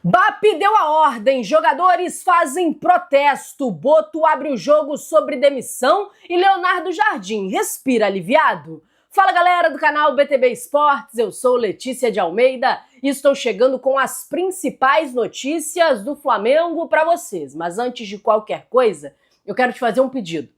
BAP deu a ordem, jogadores fazem protesto, Boto abre o jogo sobre demissão e Leonardo Jardim respira aliviado. Fala galera do canal BTB Esportes, eu sou Letícia de Almeida e estou chegando com as principais notícias do Flamengo para vocês. Mas antes de qualquer coisa, eu quero te fazer um pedido.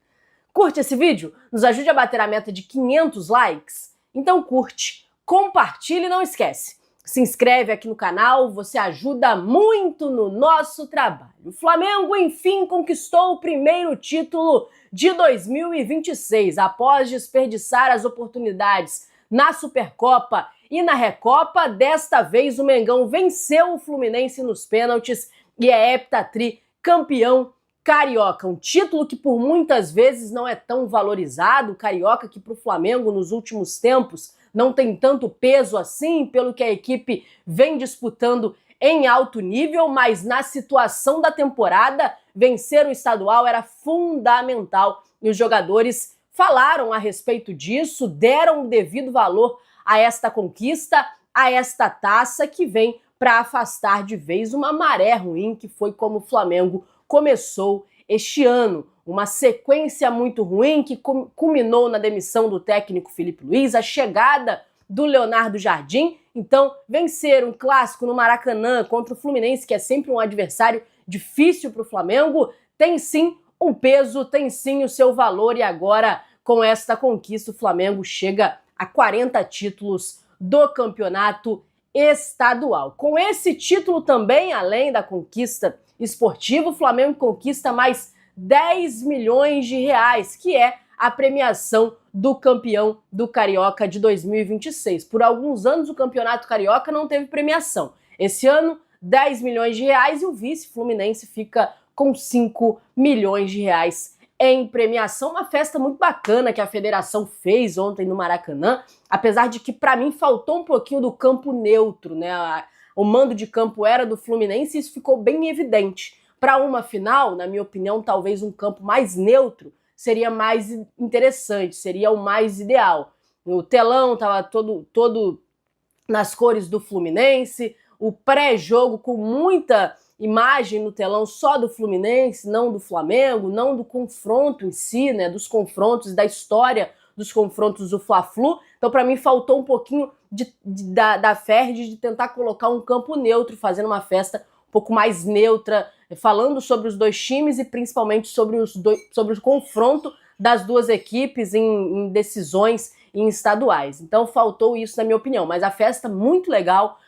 Curte esse vídeo? Nos ajude a bater a meta de 500 likes? Então curte, compartilha e não esquece. Se inscreve aqui no canal, você ajuda muito no nosso trabalho. O Flamengo, enfim, conquistou o primeiro título de 2026. Após desperdiçar as oportunidades na Supercopa e na Recopa, desta vez o Mengão venceu o Fluminense nos pênaltis e é heptatri campeão carioca. Um título que por muitas vezes não é tão valorizado, o carioca que para o Flamengo nos últimos tempos não tem tanto peso assim, pelo que a equipe vem disputando em alto nível, mas na situação da temporada, vencer o estadual era fundamental. E os jogadores falaram a respeito disso, deram o devido valor a esta conquista, a esta taça que vem para afastar de vez uma maré ruim que foi como o Flamengo começou este ano. Uma sequência muito ruim que culminou na demissão do técnico Filipe Luiz, a chegada do Leonardo Jardim. Então, vencer um clássico no Maracanã contra o Fluminense, que é sempre um adversário difícil para o Flamengo, tem sim um peso, tem sim o seu valor. E agora, com esta conquista, o Flamengo chega a 40 títulos do campeonato estadual. Com esse título também, além da conquista esportiva, o Flamengo conquista mais 10 milhões de reais, que é a premiação do campeão do Carioca de 2026. Por alguns anos o Campeonato Carioca não teve premiação. Esse ano, 10 milhões de reais e o vice Fluminense fica com 5 milhões de reais em premiação. Uma festa muito bacana que a federação fez ontem no Maracanã, apesar de que para mim faltou um pouquinho do campo neutro, né? O mando de campo era do Fluminense e isso ficou bem evidente. Para uma final, na minha opinião, talvez um campo mais neutro seria mais interessante, seria o mais ideal. O telão estava todo nas cores do Fluminense, o pré-jogo com muita imagem no telão só do Fluminense, não do Flamengo, não do confronto em si, né, dos confrontos, da história dos confrontos do Fla-Flu. Então, para mim, faltou um pouquinho da Ferdi de tentar colocar um campo neutro, fazendo uma festa um pouco mais neutra, falando sobre os dois times e principalmente sobre o confronto das duas equipes em decisões em estaduais. Então faltou isso na minha opinião, mas a festa muito legal,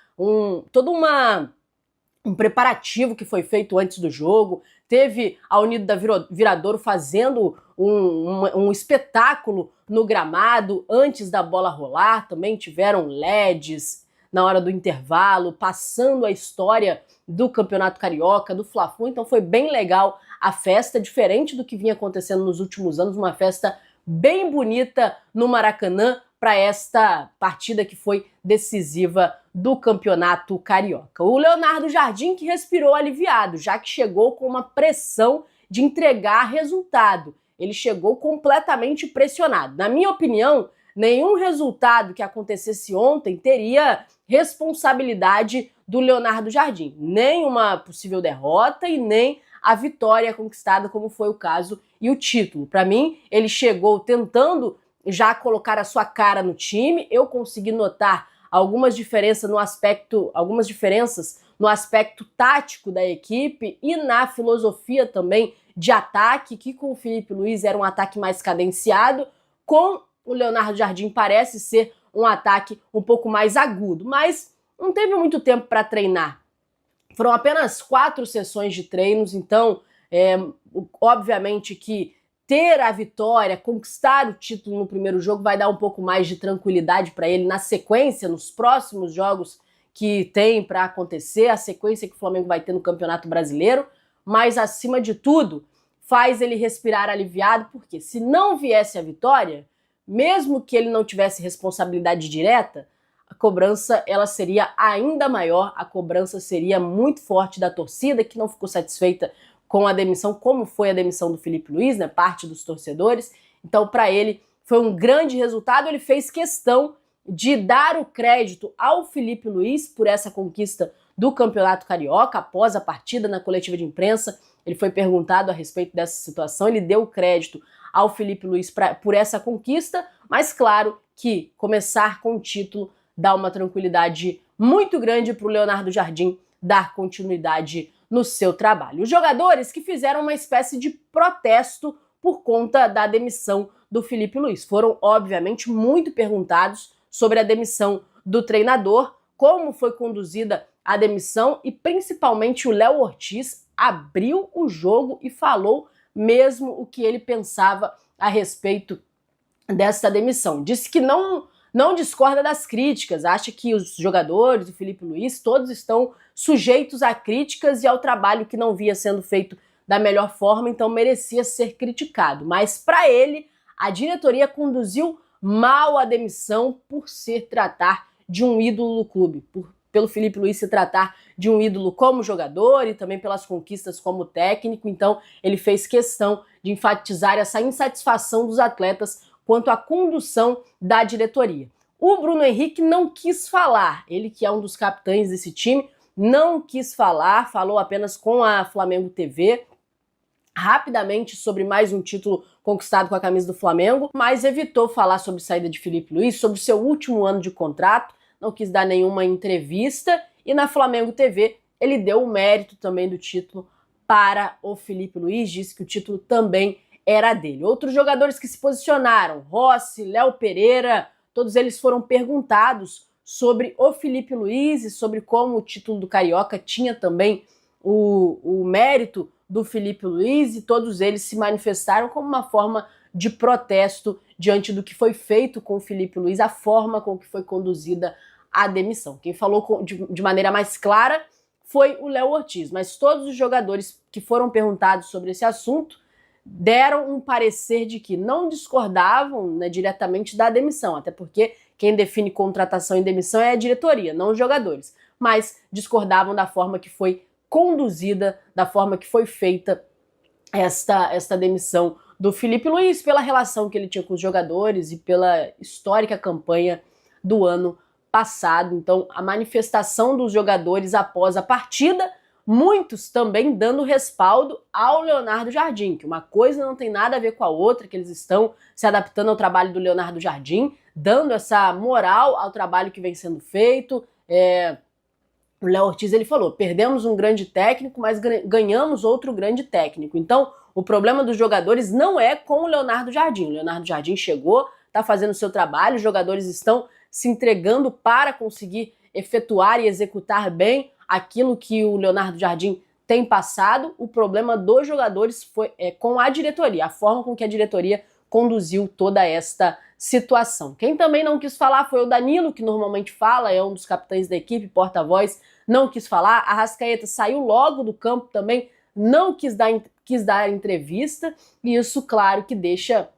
todo um preparativo que foi feito antes do jogo, teve a Unido da Viradouro fazendo um espetáculo no gramado antes da bola rolar, também tiveram LEDs na hora do intervalo, passando a história do Campeonato Carioca, do Fla-Flu. Então foi bem legal a festa, diferente do que vinha acontecendo nos últimos anos, uma festa bem bonita no Maracanã para esta partida que foi decisiva do Campeonato Carioca. O Leonardo Jardim que respirou aliviado, já que chegou com uma pressão de entregar resultado. Ele chegou completamente pressionado. Na minha opinião, nenhum resultado que acontecesse ontem teria responsabilidade do Leonardo Jardim. Nem uma possível derrota e nem a vitória conquistada, como foi o caso, e o título. Para mim, ele chegou tentando já colocar a sua cara no time. Eu consegui notar algumas diferenças no aspecto tático da equipe e na filosofia também de ataque, que com o Filipe Luiz era um ataque mais cadenciado, com o Leonardo Jardim parece ser um ataque um pouco mais agudo, mas não teve muito tempo para treinar. Foram apenas 4 sessões de treinos, então obviamente que ter a vitória, conquistar o título no primeiro jogo vai dar um pouco mais de tranquilidade para ele na sequência, nos próximos jogos que tem para acontecer, a sequência que o Flamengo vai ter no Campeonato Brasileiro, mas acima de tudo faz ele respirar aliviado, porque se não viesse a vitória, mesmo que ele não tivesse responsabilidade direta, a cobrança ela seria ainda maior, a cobrança seria muito forte da torcida, que não ficou satisfeita com a demissão, como foi a demissão do Filipe Luiz, né, parte dos torcedores. Então, para ele, foi um grande resultado. Ele fez questão de dar o crédito ao Filipe Luiz por essa conquista do Campeonato Carioca. Após a partida, na coletiva de imprensa, ele foi perguntado a respeito dessa situação, ele deu crédito ao Felipe Luiz por essa conquista, mas claro que começar com o título dá uma tranquilidade muito grande para o Leonardo Jardim dar continuidade no seu trabalho. Os jogadores que fizeram uma espécie de protesto por conta da demissão do Felipe Luiz foram, obviamente, muito perguntados sobre a demissão do treinador, como foi conduzida a demissão e, principalmente, o Léo Ortiz abriu o jogo e falou mesmo o que ele pensava a respeito dessa demissão. Disse que não discorda das críticas, acha que os jogadores, o Felipe Luiz, todos estão sujeitos a críticas e ao trabalho que não via sendo feito da melhor forma, então merecia ser criticado. Mas para ele, a diretoria conduziu mal a demissão por se tratar de um ídolo do clube, pelo Felipe Luiz se tratar de um ídolo como jogador e também pelas conquistas como técnico. Então ele fez questão de enfatizar essa insatisfação dos atletas quanto à condução da diretoria. O Bruno Henrique não quis falar, ele que é um dos capitães desse time, não quis falar, falou apenas com a Flamengo TV, rapidamente sobre mais um título conquistado com a camisa do Flamengo, mas evitou falar sobre saída de Felipe Luiz, sobre o seu último ano de contrato, não quis dar nenhuma entrevista, e na Flamengo TV ele deu o mérito também do título para o Felipe Luiz, disse que o título também era dele. Outros jogadores que se posicionaram, Rossi, Léo Pereira, todos eles foram perguntados sobre o Felipe Luiz e sobre como o título do Carioca tinha também o mérito do Felipe Luiz, e todos eles se manifestaram como uma forma de protesto diante do que foi feito com o Felipe Luiz, a forma com que foi conduzida a demissão. Quem falou de maneira mais clara foi o Léo Ortiz, mas todos os jogadores que foram perguntados sobre esse assunto deram um parecer de que não discordavam, né, diretamente da demissão, até porque quem define contratação e demissão é a diretoria, não os jogadores, mas discordavam da forma que foi conduzida, da forma que foi feita esta demissão do Felipe Luiz, pela relação que ele tinha com os jogadores e pela histórica campanha do ano passado. Então, a manifestação dos jogadores após a partida, muitos também dando respaldo ao Leonardo Jardim, que uma coisa não tem nada a ver com a outra, que eles estão se adaptando ao trabalho do Leonardo Jardim, dando essa moral ao trabalho que vem sendo feito. O Léo Ortiz, ele falou, perdemos um grande técnico, mas ganhamos outro grande técnico. Então, o problema dos jogadores não é com o Leonardo Jardim. O Leonardo Jardim chegou, está fazendo o seu trabalho, os jogadores estão se entregando para conseguir efetuar e executar bem aquilo que o Leonardo Jardim tem passado. O problema dos jogadores foi com a diretoria, a forma com que a diretoria conduziu toda esta situação. Quem também não quis falar foi o Danilo, que normalmente fala, é um dos capitães da equipe, porta-voz, não quis falar. A Arrascaeta saiu logo do campo também, não quis dar entrevista, e isso, claro, que deixa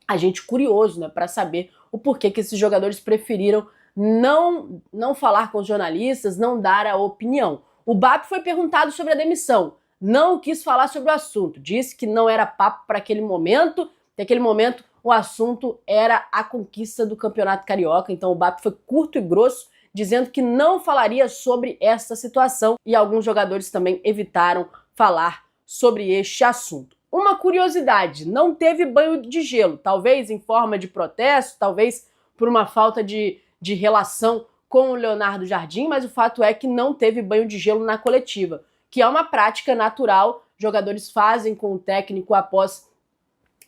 a gente curioso, né, para saber o porquê que esses jogadores preferiram não falar com os jornalistas, não dar a opinião. O BAP foi perguntado sobre a demissão, não quis falar sobre o assunto, disse que não era papo para aquele momento, naquele momento o assunto era a conquista do Campeonato Carioca, então o BAP foi curto e grosso, dizendo que não falaria sobre essa situação, e alguns jogadores também evitaram falar sobre este assunto. Uma curiosidade, não teve banho de gelo, talvez em forma de protesto, talvez por uma falta de relação com o Leonardo Jardim, mas o fato é que não teve banho de gelo na coletiva, que é uma prática natural, jogadores fazem com o técnico após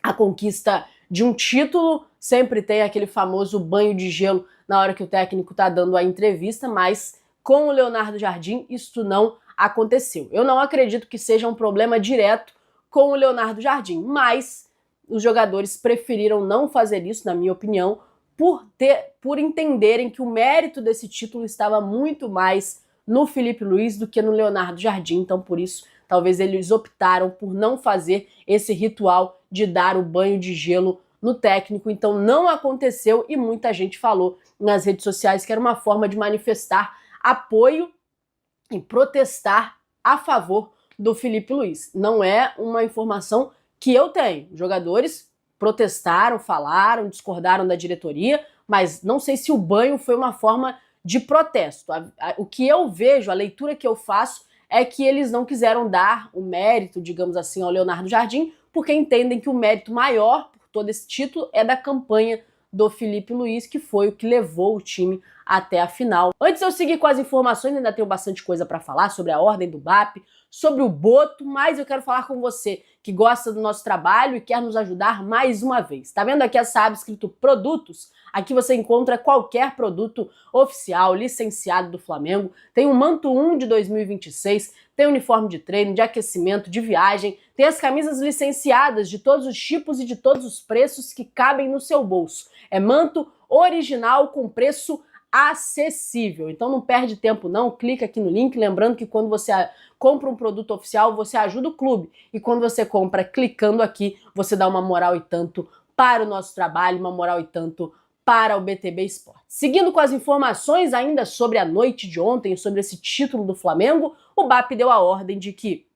a conquista de um título, sempre tem aquele famoso banho de gelo na hora que o técnico está dando a entrevista, mas com o Leonardo Jardim isso não aconteceu. Eu não acredito que seja um problema direto com o Leonardo Jardim, mas os jogadores preferiram não fazer isso, na minha opinião, por entenderem que o mérito desse título estava muito mais no Felipe Luiz do que no Leonardo Jardim, então por isso talvez eles optaram por não fazer esse ritual de dar o banho de gelo no técnico, então não aconteceu, e muita gente falou nas redes sociais que era uma forma de manifestar apoio e protestar a favor do Felipe Luiz. Não é uma informação que eu tenho. Os jogadores protestaram, falaram, discordaram da diretoria, mas não sei se o banho foi uma forma de protesto. O que eu vejo, a leitura que eu faço, é que eles não quiseram dar o mérito, digamos assim, ao Leonardo Jardim, porque entendem que o mérito maior por todo esse título é da campanha do Filipe Luís, que foi o que levou o time até a final. Antes de eu seguir com as informações, ainda tenho bastante coisa para falar sobre a ordem do BAP, sobre o Boto, mas eu quero falar com você que gosta do nosso trabalho e quer nos ajudar mais uma vez. Tá vendo aqui essa aba escrito produtos? Aqui você encontra qualquer produto oficial, licenciado do Flamengo. Tem o Manto 1 de 2026, tem uniforme de treino, de aquecimento, de viagem, tem as camisas licenciadas de todos os tipos e de todos os preços que cabem no seu bolso. É manto original com preço acessível. Então não perde tempo não, clica aqui no link, lembrando que quando você compra um produto oficial, você ajuda o clube. E quando você compra clicando aqui, você dá uma moral e tanto para o nosso trabalho, uma moral e tanto para o BTB Esporte. Seguindo com as informações ainda sobre a noite de ontem, sobre esse título do Flamengo, o BAP deu a ordem de que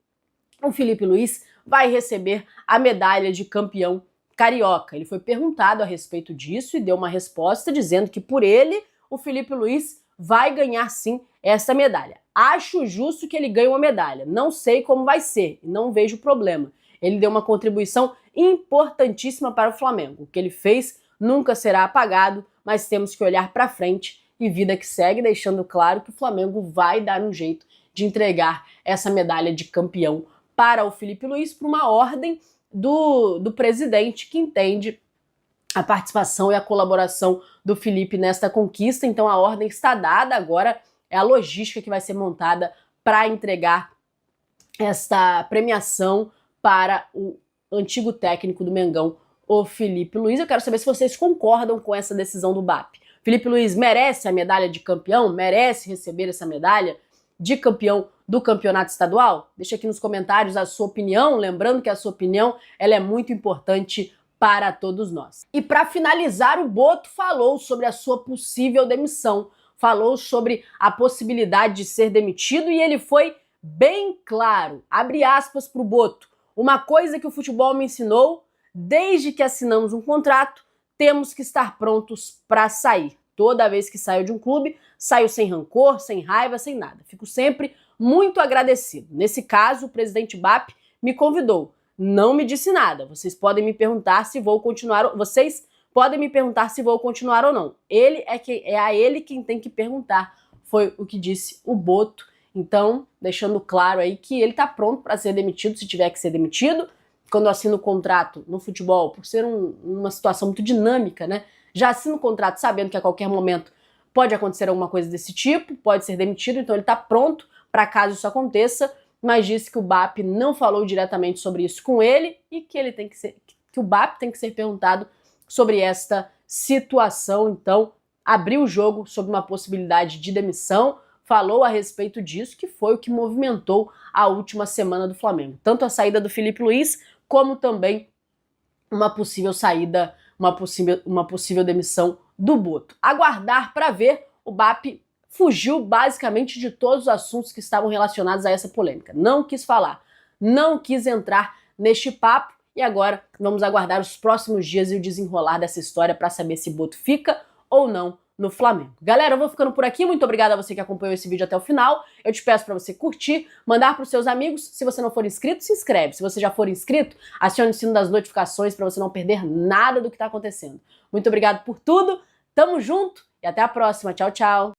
o Filipe Luís vai receber a medalha de campeão carioca. Ele foi perguntado a respeito disso e deu uma resposta dizendo que por ele, o Filipe Luís vai ganhar sim essa medalha. Acho justo que ele ganhe uma medalha. Não sei como vai ser, não vejo problema. Ele deu uma contribuição importantíssima para o Flamengo. O que ele fez nunca será apagado, mas temos que olhar para frente e vida que segue, deixando claro que o Flamengo vai dar um jeito de entregar essa medalha de campeão para o Filipe Luís por uma ordem do presidente que entende a participação e a colaboração do Filipe nesta conquista. Então a ordem está dada, agora é a logística que vai ser montada para entregar esta premiação para o antigo técnico do Mengão, o Filipe Luís. Eu quero saber se vocês concordam com essa decisão do BAP. Filipe Luís merece a medalha de campeão? Merece receber essa medalha de campeão do campeonato estadual? Deixa aqui nos comentários a sua opinião, lembrando que a sua opinião ela é muito importante para todos nós. E para finalizar, o Boto falou sobre a sua possível demissão, falou sobre a possibilidade de ser demitido e ele foi bem claro. Abre aspas para o Boto. Uma coisa que o futebol me ensinou, desde que assinamos um contrato, temos que estar prontos para sair. Toda vez que saio de um clube, saio sem rancor, sem raiva, sem nada. Fico sempre muito agradecido. Nesse caso, o presidente BAP me convidou. Não me disse nada. Vocês podem me perguntar se vou continuar. Vocês podem me perguntar se vou continuar ou não. É a ele quem tem que perguntar. Foi o que disse o Boto. Então, deixando claro aí que ele está pronto para ser demitido, se tiver que ser demitido. Quando assina o contrato no futebol, por ser uma situação muito dinâmica, né? Já assina o contrato sabendo que a qualquer momento pode acontecer alguma coisa desse tipo, pode ser demitido, então ele está pronto para caso isso aconteça, mas disse que o BAP não falou diretamente sobre isso com ele e que o BAP tem que ser perguntado sobre esta situação. Então, abriu o jogo sobre uma possibilidade de demissão, falou a respeito disso, que foi o que movimentou a última semana do Flamengo. Tanto a saída do Filipe Luís, como também uma possível saída, uma possível demissão do Boto. Aguardar para ver. O BAP fugiu basicamente de todos os assuntos que estavam relacionados a essa polêmica. Não quis falar, não quis entrar neste papo e agora vamos aguardar os próximos dias e o desenrolar dessa história para saber se Boto fica ou não no Flamengo. Galera, eu vou ficando por aqui. Muito obrigada a você que acompanhou esse vídeo até o final. Eu te peço para você curtir, mandar para os seus amigos. Se você não for inscrito, se inscreve. Se você já for inscrito, acione o sino das notificações para você não perder nada do que está acontecendo. Muito obrigado por tudo. Tamo junto e até a próxima. Tchau, tchau.